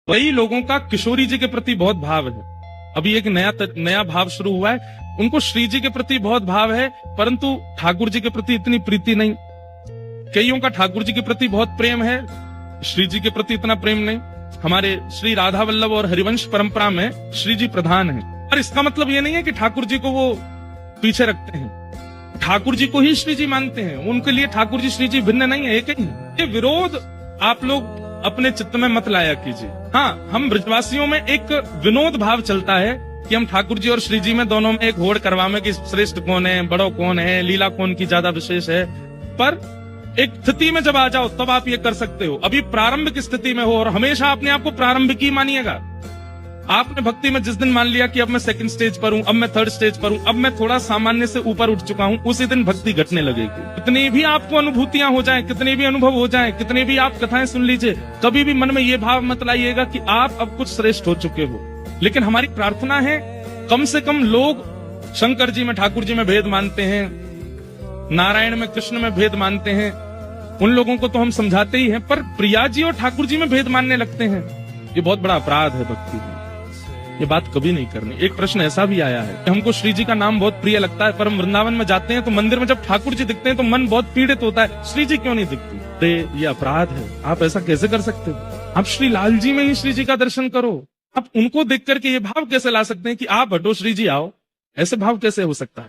कई लोगों का किशोरी जी के प्रति बहुत भाव है। अभी एक नया भाव शुरू हुआ है। उनको श्री जी के प्रति बहुत भाव है, परंतु ठाकुर जी के प्रति इतनी प्रीति नहीं। कईयों का ठाकुर जी के प्रति बहुत प्रेम है, श्री जी के प्रति इतना प्रेम नहीं। हमारे श्री राधा वल्लभ और हरिवंश परंपरा में श्री जी प्रधान है, और इसका मतलब ये नहीं है कि ठाकुर जी को वो पीछे रखते हैं। ठाकुर जी को ही श्री जी मानते हैं। उनके लिए ठाकुर जी श्री जी भिन्न नहीं है, एक ही है। ये विरोध आप लोग अपने चित्त में मत लाया कीजिए। हाँ, हम ब्रजवासियों में एक विनोद भाव चलता है कि हम ठाकुर जी और श्री जी में दोनों में एक होड़ करवावे कि श्रेष्ठ कौन है, बड़ो कौन है, लीला कौन की ज्यादा विशेष है। पर एक स्थिति में जब आ जाओ तब आप ये कर सकते हो। अभी प्रारंभिक स्थिति में हो और हमेशा अपने आप को प्रारंभिक ही मानिएगा। आपने भक्ति में जिस दिन मान लिया कि अब मैं सेकंड स्टेज पर हूं, अब मैं थर्ड स्टेज पर हूं, अब मैं थोड़ा सामान्य से ऊपर उठ चुका हूं, उसी दिन भक्ति घटने लगेगी। कितनी भी आपको अनुभूतियां हो जाएं, कितने भी अनुभव हो जाएं, कितने भी आप कथाएं सुन लीजिए, कभी भी मन में ये भाव मत लाइएगा कि आप अब कुछ श्रेष्ठ हो चुके हो। लेकिन हमारी प्रार्थना है, कम से कम लोग शंकर जी में ठाकुर जी में भेद मानते हैं, नारायण में कृष्ण में भेद मानते हैं, उन लोगों को तो हम समझाते ही हैं, पर प्रिया जी और ठाकुर जी में भेद मानने लगते हैं। ये बहुत बड़ा अपराध है भक्ति में। ये बात कभी नहीं करनी। एक प्रश्न ऐसा भी आया है कि हमको श्री जी का नाम बहुत प्रिय लगता है, पर हम वृंदावन में जाते हैं तो मंदिर में जब ठाकुर जी दिखते हैं तो मन बहुत पीड़ित होता है, श्री जी क्यों नहीं दिखती? तो ये अपराध है। आप ऐसा कैसे कर सकते हो? आप श्री लाल जी में ही श्री जी का दर्शन करो। आप उनको देख करके ये भाव कैसे ला सकते हैं कि आप हटो श्री जी आओ? ऐसे भाव कैसे हो सकता है?